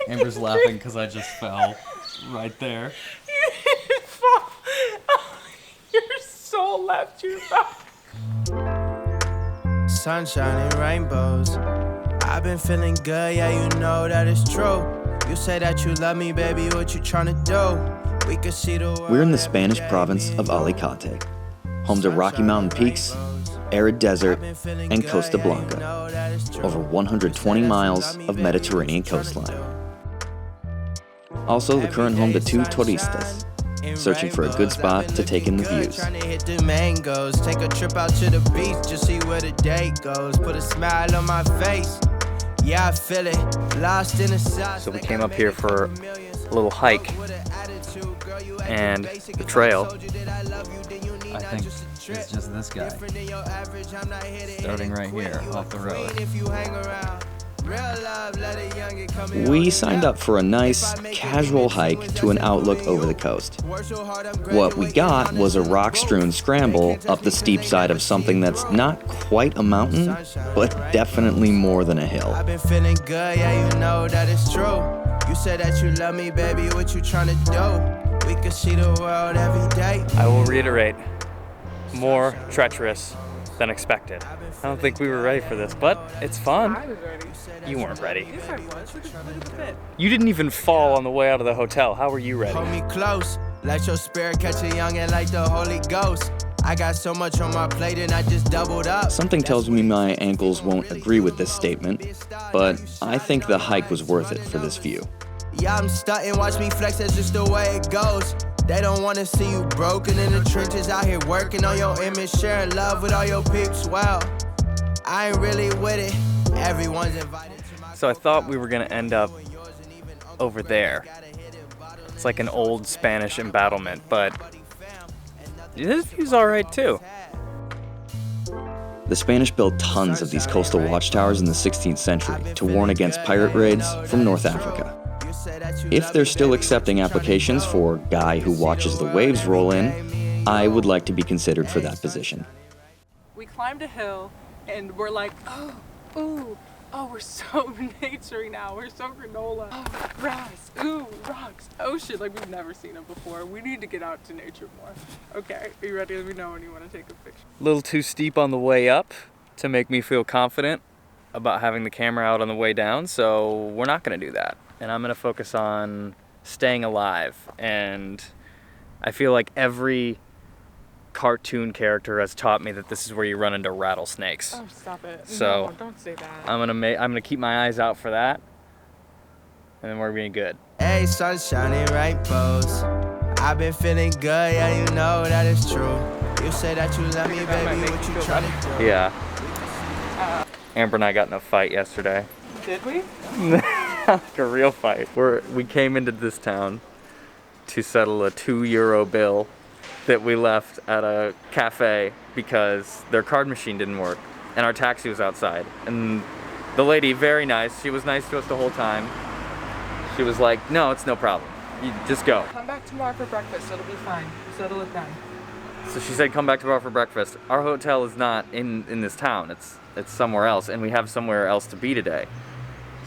Amber's laughing because I just fell right there. You didn't fall. Oh, your soul left you. Sunshine and rainbows. I've been feeling good, yeah, you know that it's true. You say that you love me, baby, what you tryna do? We can see the world. We're in the Spanish province of Alicante, home to Rocky Mountain peaks, arid desert, and Costa Blanca, over 120 miles of Mediterranean coastline. Also the current home to two touristas, searching for a good spot to take in the views. Take a trip out to the beach, just see where the day goes. Put a smile on my face. Yeah, I feel it. Lost in the sauce. So we came up here for a little hike, and the trail, I think it's just this guy. Starting right here, off the road. We signed up for a nice, casual hike to an outlook over the coast. What we got was a rock-strewn scramble up the steep side of something that's not quite a mountain, but definitely more than a hill. I've been feeling good, yeah, you know that it's true. You said that you love me, baby, what you tryna do? We can see the world every day. I will reiterate, more treacherous than expected. I don't think we were ready for this, but it's fun. I was ready. You weren't ready. Yes, I was. Look at the fit. You didn't even fall on the way out of the hotel. How were you ready? Hold me close, let your spirit catch a youngin' like the Holy Ghost. I got so much on my plate and I just doubled up. Something tells me my ankles won't agree with this statement, but I think the hike was worth it for this view. Yeah, I'm stunting, watch me flex, that's just the way it goes. They don't wanna see you broken in the trenches, out here working on your image, sharing love with all your peeps. Well, I ain't really with it. Everyone's invited to my. So I thought we were gonna end up over there. It's like an old Spanish embattlement, but this view's all right too. The Spanish built tons of these coastal watchtowers in the 16th century to warn against pirate raids from North Africa. If they're still accepting applications for guy who watches the waves roll in, I would like to be considered for that position. We climbed a hill and we're like, oh, we're so nature now. We're so granola. Oh, grass, rocks, ocean. Like we've never seen it before. We need to get out to nature more. Okay, are you ready? Let me know when you want to take a picture. A little too steep on the way up to make me feel confident about having the camera out on the way down, so we're not gonna do that. And I'm gonna focus on staying alive. And I feel like every cartoon character has taught me that this is where you run into rattlesnakes. Oh, stop it. So no, don't say that. I'm gonna keep my eyes out for that, and then we're being good. Hey, sunshine and rainbows. I've been feeling good, yeah, you know that it's true. You say that you love me, baby, what you tryna do? Yeah. Amber and I got in a fight yesterday. Did we? Like a real fight. We came into this town to settle a €2 bill that we left at a cafe because their card machine didn't work and our taxi was outside. And the lady, very nice, she was nice to us the whole time. She was like, no, it's no problem. You just go. Come back tomorrow for breakfast. It'll be fine. Settle it then. So she said, come back tomorrow for breakfast. Our hotel is not in this town. It's somewhere else, and we have somewhere else to be today.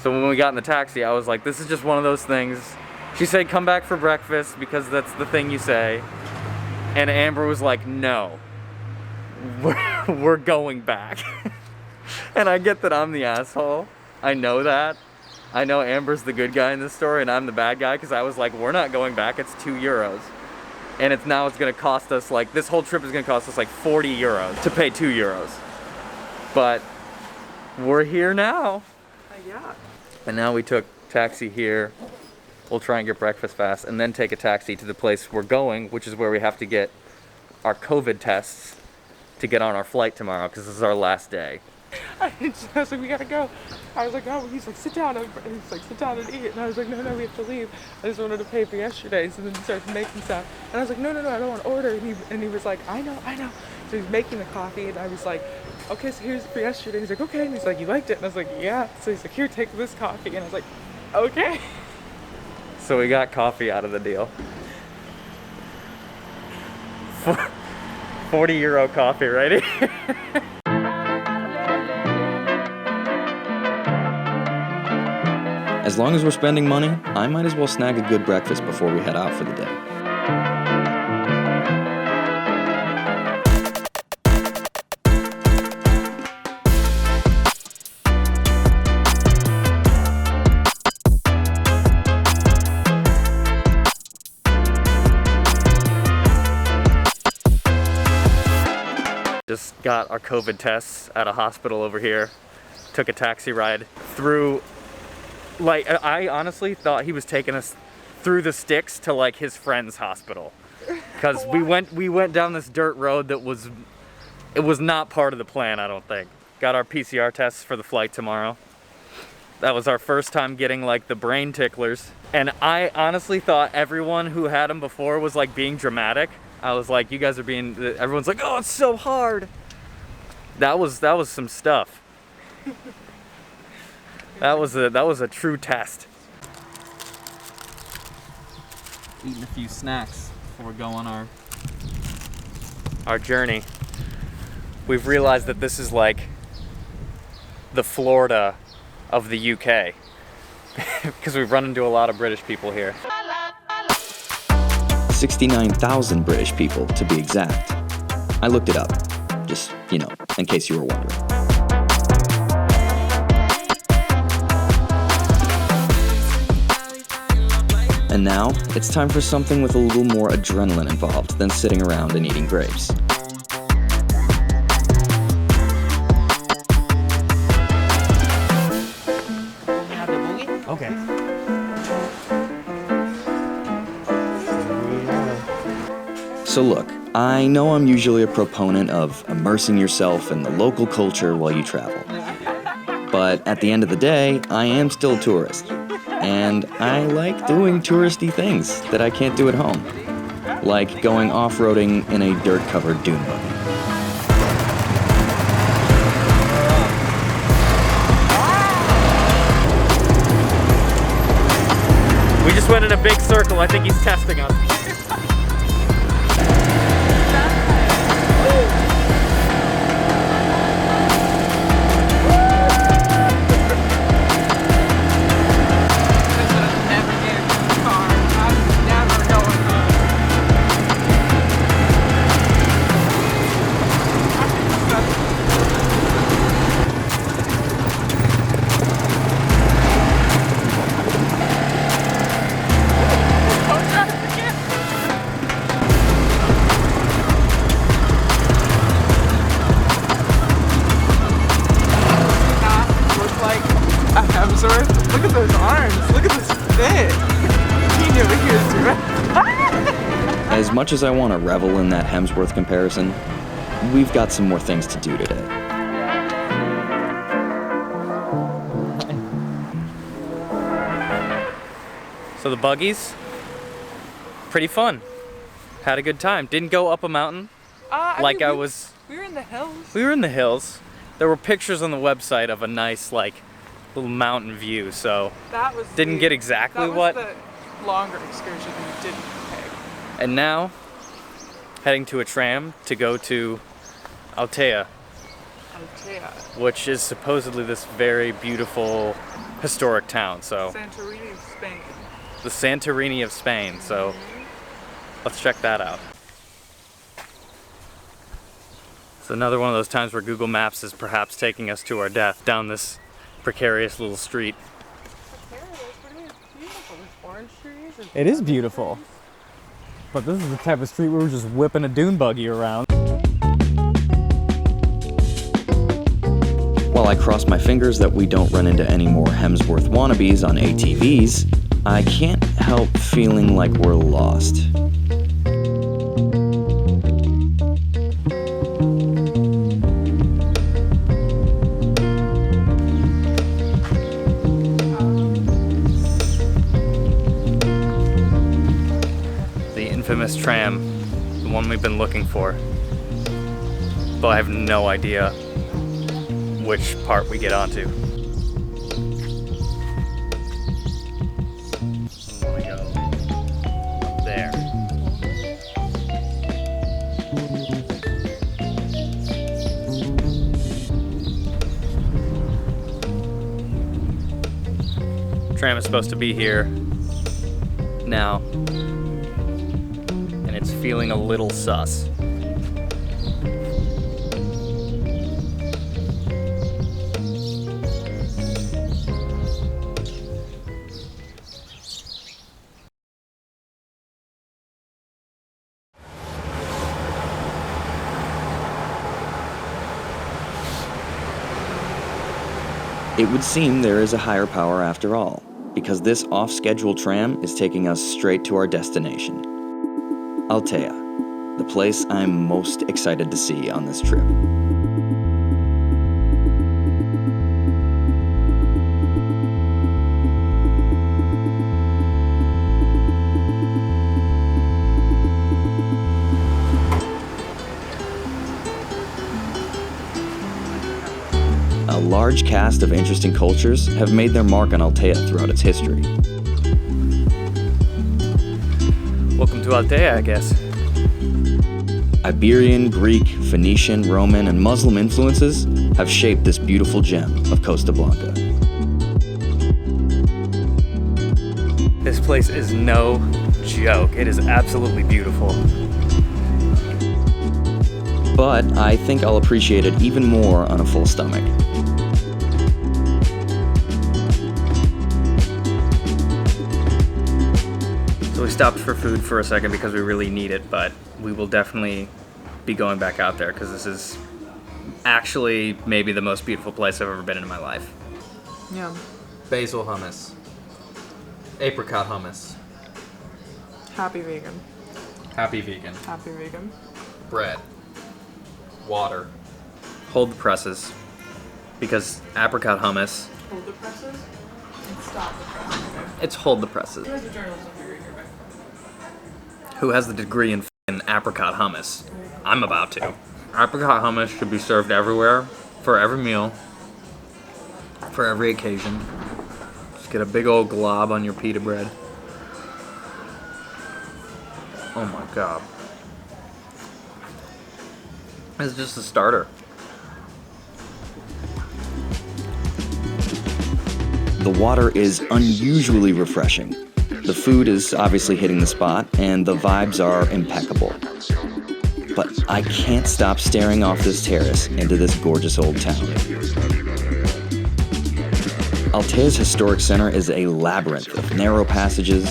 So when we got in the taxi, I was like, this is just one of those things. She said, come back for breakfast because that's the thing you say. And Amber was like, no, we're going back. And I get that I'm the asshole. I know that. I know Amber's the good guy in this story and I'm the bad guy because I was like, we're not going back, it's €2. And it's gonna cost us like, this whole trip is gonna cost us like €40 to pay €2. But we're here now. Yeah. And now we took taxi here. We'll try and get breakfast fast and then take a taxi to the place we're going, which is where we have to get our COVID tests to get on our flight tomorrow because this is our last day. I was like, we gotta go. I was like, no. He's like, sit down. He's like, sit down and eat. And I was like, no, we have to leave. I just wanted to pay for yesterday's. And then he starts making stuff. And I was like, no, I don't want to order. And he was like, I know. So he's making the coffee. And I was like, okay, so here's for yesterday. He's like, okay. And he's like, you liked it? And I was like, yeah. So he's like, here, take this coffee. And I was like, okay. So we got coffee out of the deal. €40 coffee, ready? As long as we're spending money, I might as well snag a good breakfast before we head out for the day. Just got our COVID tests at a hospital over here. Took a taxi ride through, like, I honestly thought he was taking us through the sticks to like his friend's hospital. Cause we went down this dirt road that was not part of the plan, I don't think. Got our PCR tests for the flight tomorrow. That was our first time getting like the brain ticklers. And I honestly thought everyone who had them before was like being dramatic. I was like, you guys are being, everyone's like, oh, it's so hard. That was some stuff. That was a true test. Eating a few snacks before we go on our journey. We've realized that this is like the Florida of the UK. Because we've run into a lot of British people here. 69,000 British people, to be exact. I looked it up, just, you know, in case you were wondering. And now, it's time for something with a little more adrenaline involved than sitting around and eating grapes. Okay. So look, I know I'm usually a proponent of immersing yourself in the local culture while you travel. But at the end of the day, I am still a tourist. And I like doing touristy things that I can't do at home. Like going off-roading in a dirt-covered dune buggy. We just went in a big circle. I think he's testing us. Look at those arms. Look at this fit. He never hears you. As much as I want to revel in that Hemsworth comparison, we've got some more things to do today. So the buggies, pretty fun. Had a good time. Didn't go up a mountain We were in the hills. We were in the hills. There were pictures on the website of a nice like little mountain view, so That was didn't get exactly what. That was the longer excursion we didn't pick. And now, heading to a tram to go to Altea, Altea. which is supposedly this very beautiful historic town. So Santorini, Spain. the Santorini of Spain. So let's check that out. It's another one of those times where Google Maps is perhaps taking us to our death down this precarious little street. It is beautiful. But this is the type of street where we're just whipping a dune buggy around. While I cross my fingers that we don't run into any more Hemsworth wannabes on ATVs, I can't help feeling like we're lost. Infamous tram, the one we've been looking for, but I have no idea which part we get onto. I want to go up there. Tram is supposed to be here now, and it's feeling a little sus. It would seem there is a higher power after all, because this off-schedule tram is taking us straight to our destination. Altea, the place I'm most excited to see on this trip. A large cast of interesting cultures have made their mark on Altea throughout its history. Welcome to Altea, I guess. Iberian, Greek, Phoenician, Roman, and Muslim influences have shaped this beautiful gem of Costa Blanca. This place is no joke. It is absolutely beautiful. But I think I'll appreciate it even more on a full stomach. So we stopped for food for a second because we really need it, but we will definitely be going back out there because this is actually maybe the most beautiful place I've ever been in my life. Yeah. Basil hummus. Apricot hummus. Happy vegan. Happy vegan. Happy vegan. Bread. Water. Hold the presses. Because apricot hummus. Hold the presses and stop the presses. It's hold the presses. Who has a journalism degree here, man? Who has the degree in f***ing apricot hummus? I'm about to. Apricot hummus should be served everywhere, for every meal, for every occasion. Just get a big old glob on your pita bread. Oh my god. It's just a starter. The water is unusually refreshing. The food is obviously hitting the spot, and the vibes are impeccable. But I can't stop staring off this terrace into this gorgeous old town. Altea's historic center is a labyrinth of narrow passages,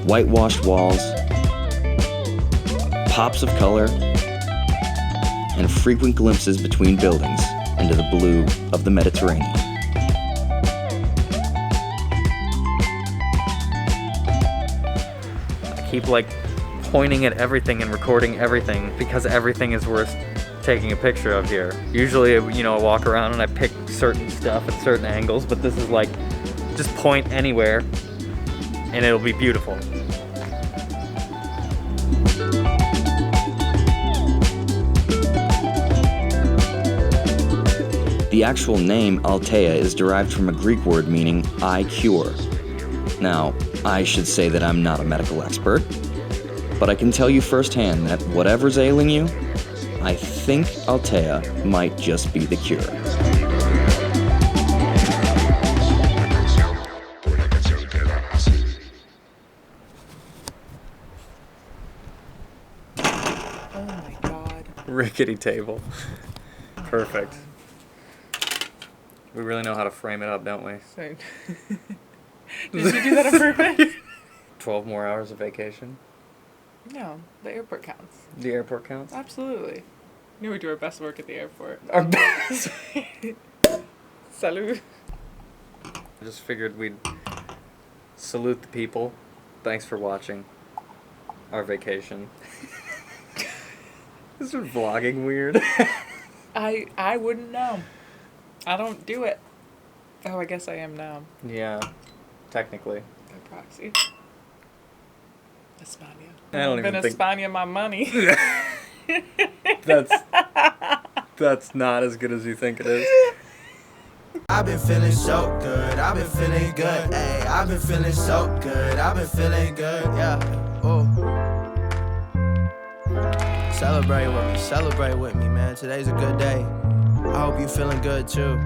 whitewashed walls, pops of color, and frequent glimpses between buildings into the blue of the Mediterranean. I keep pointing at everything and recording everything because everything is worth taking a picture of here. Usually, I walk around and I pick certain stuff at certain angles, but this is just point anywhere and it'll be beautiful. The actual name Altea is derived from a Greek word meaning I cure. Now, I should say that I'm not a medical expert, but I can tell you firsthand that whatever's ailing you, I think Altea might just be the cure. Oh my god. Rickety table. Perfect. We really know how to frame it up, don't we? So, did you do that on purpose? 12 more hours of vacation. No, the airport counts. The airport counts? Absolutely. You know we do our best work at the airport. Our best. Salud. I just figured we'd salute the people. Thanks for watching our vacation. Is it vlogging weird? I wouldn't know. I don't do it. Oh, I guess I am now. Yeah, technically. By proxy. España. I don't even think... España my money. That's not as good as you think it is. I've been feeling so good, I've been feeling good, ayy. I've been feeling so good, I've been feeling good, yeah. Oh. Celebrate with me, man. Today's a good day. I hope you feeling good too.